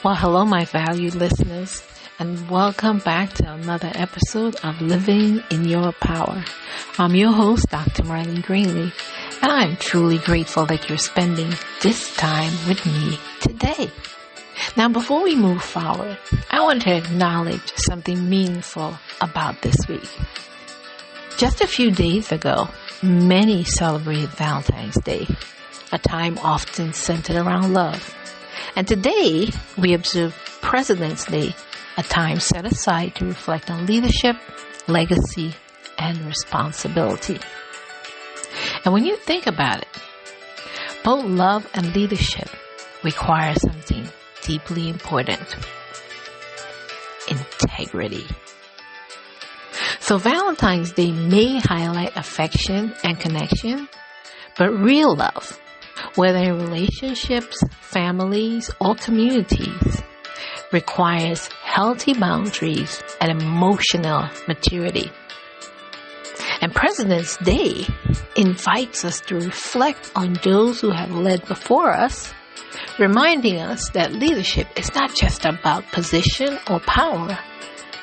Well, hello, my valued listeners, and welcome back to another episode of Living in Your Power. I'm your host, Dr. Marlene Greenlee, and I'm truly grateful that you're spending this time with me today. Now, before we move forward, I want to acknowledge something meaningful about this week. Just a few days ago, many celebrated Valentine's Day, a time often centered around love. And today, we observe President's Day, a time set aside to reflect on leadership, legacy, and responsibility. And when you think about it, both love and leadership require something deeply important: integrity. So Valentine's Day may highlight affection and connection, but real love, whether in relationships, families, or communities, requires healthy boundaries and emotional maturity. And President's Day invites us to reflect on those who have led before us, reminding us that leadership is not just about position or power,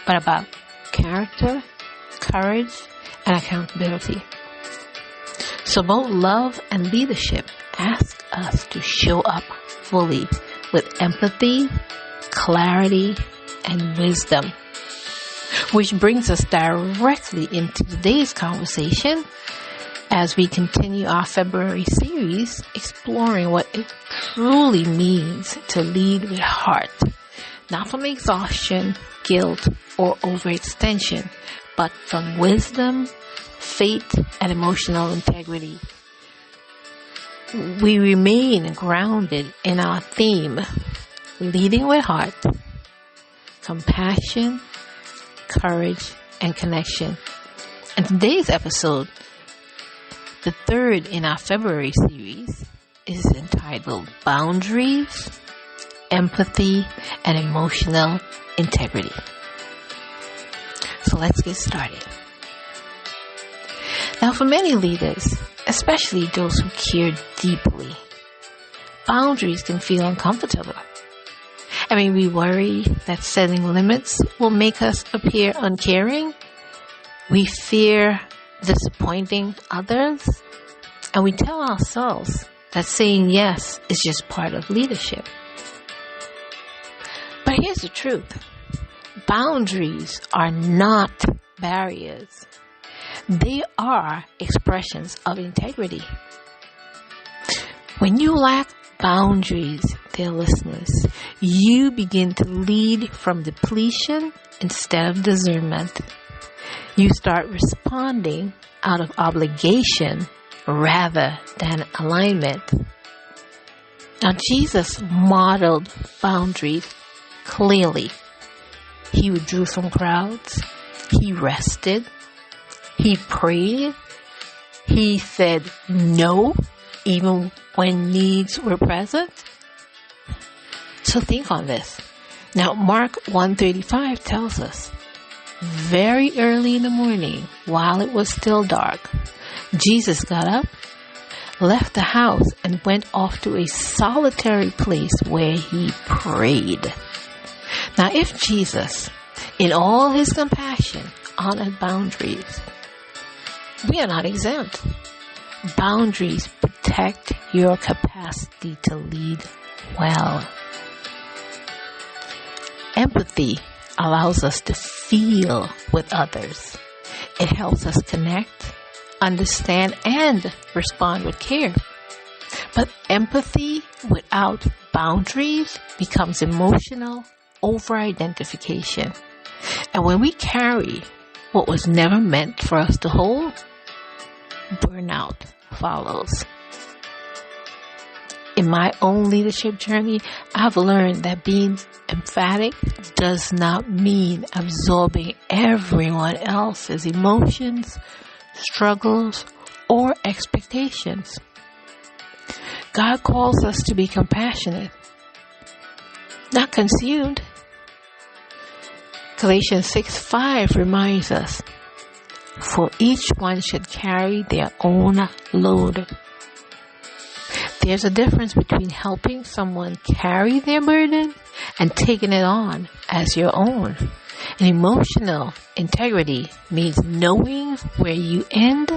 but about character, courage, and accountability. So both love and leadership ask us to show up fully with empathy, clarity, and wisdom. Which brings us directly into today's conversation as we continue our February series exploring what it truly means to lead with heart, not from exhaustion, guilt, or overextension, but from wisdom, faith, and emotional integrity. We remain grounded in our theme, leading with heart, compassion, courage, and connection. And today's episode, the third in our February series, is entitled Boundaries, Empathy, and Emotional Integrity. So let's get started. Now, for many leaders, especially those who care deeply, boundaries can feel uncomfortable. We worry that setting limits will make us appear uncaring. We fear disappointing others. And we tell ourselves that saying yes is just part of leadership. But here's the truth. Boundaries are not barriers. They are expressions of integrity. When you lack boundaries, dear listeners, you begin to lead from depletion instead of discernment. You start responding out of obligation rather than alignment. Now, Jesus modeled boundaries clearly. He withdrew from crowds. He rested. He prayed. He said no, even when needs were present. So think on this. Now, Mark 1:35 tells us, very early in the morning, while it was still dark, Jesus got up, left the house, and went off to a solitary place where he prayed. Now, if Jesus, in all his compassion, honored boundaries, we are not exempt. Boundaries protect your capacity to lead well. Empathy allows us to feel with others. It helps us connect, understand, and respond with care. But empathy without boundaries becomes emotional over-identification. And when we carry what was never meant for us to hold, burnout follows. In my own leadership journey, I've learned that being emphatic does not mean absorbing everyone else's emotions, struggles, or expectations. God calls us to be compassionate, not consumed. Galatians 6:5 reminds us, for each one should carry their own load. There's a difference between helping someone carry their burden and taking it on as your own. And emotional integrity means knowing where you end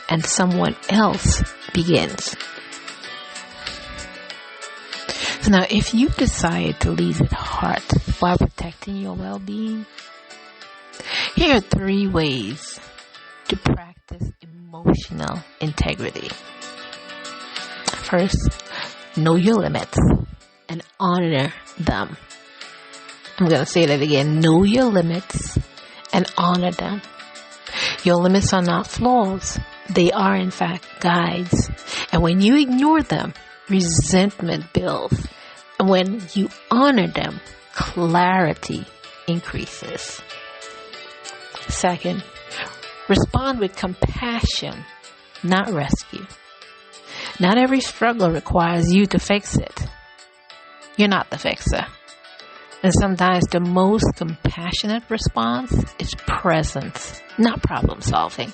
and someone else begins. So now, if you decide to lead with heart while protecting your well-being, here are 3 ways to practice emotional integrity. First, know your limits and honor them. I'm going to say that again. Know your limits and honor them. Your limits are not flaws. They are, in fact, guides. And when you ignore them, resentment builds. And when you honor them, clarity increases. Second, respond with compassion, not rescue. Not every struggle requires you to fix it. You're not the fixer. And sometimes the most compassionate response is presence, not problem solving.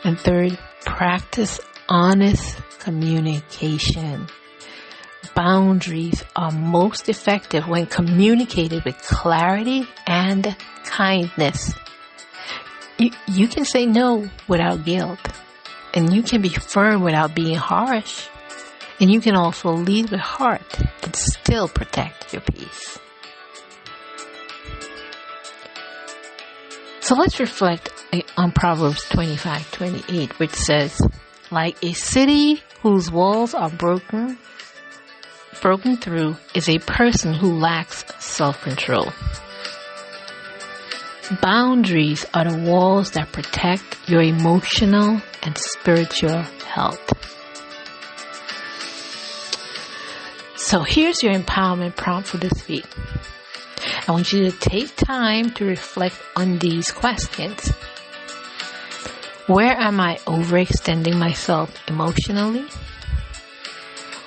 And third, practice honest communication. Boundaries are most effective when communicated with clarity and kindness. You can say no without guilt. And you can be firm without being harsh. And you can also lead with heart but still protect your peace. So let's reflect on Proverbs 25:28, which says, like a city whose walls are broken through is a person who lacks self-control. Boundaries are the walls that protect your emotional and spiritual health. So here's your empowerment prompt for this week. I want you to take time to reflect on these questions. Where am I overextending myself emotionally?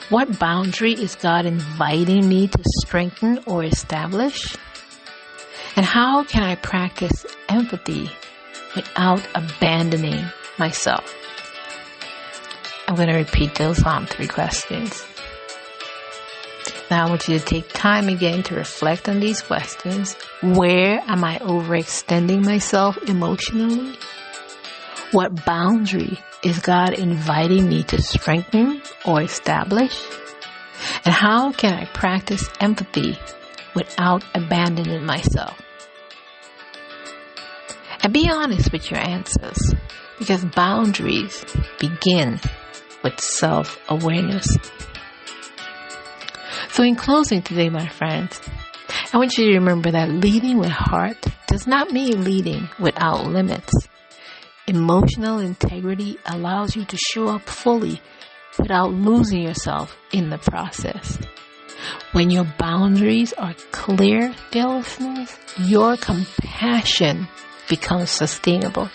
What boundary is God inviting me to strengthen or establish? And how can I practice empathy without abandoning myself? I'm going to repeat those 3 questions. Now I want you to take time again to reflect on these questions. Where am I overextending myself emotionally? What boundary is God inviting me to strengthen or establish? And how can I practice empathy without abandoning myself? And be honest with your answers, because boundaries begin with self-awareness. So in closing today, my friends, I want you to remember that leading with heart does not mean leading without limits. Emotional integrity allows you to show up fully without losing yourself in the process. When your boundaries are clear, dear listeners, your compassion becomes sustainable.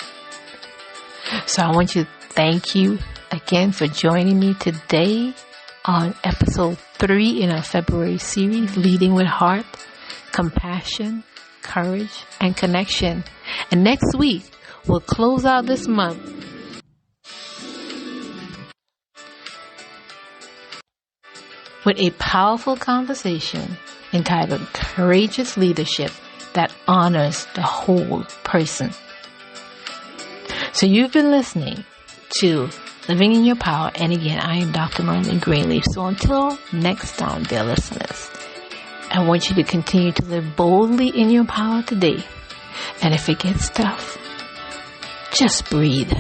So I want to thank you again for joining me today on episode 3 in our February series, Leading with Heart, Compassion, Courage, and Connection. And next week, we'll close out this month with a powerful conversation entitled Courageous Leadership that Honors the Whole Person. So you've been listening to Living in Your Power, and again, I am Dr. Marlene Greenleaf. So until next time, dear listeners, I want you to continue to live boldly in your power today. And if it gets tough, just breathe.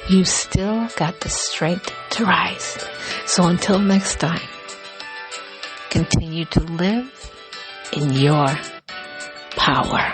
You still got the strength to rise. So until next time, continue to live in your power.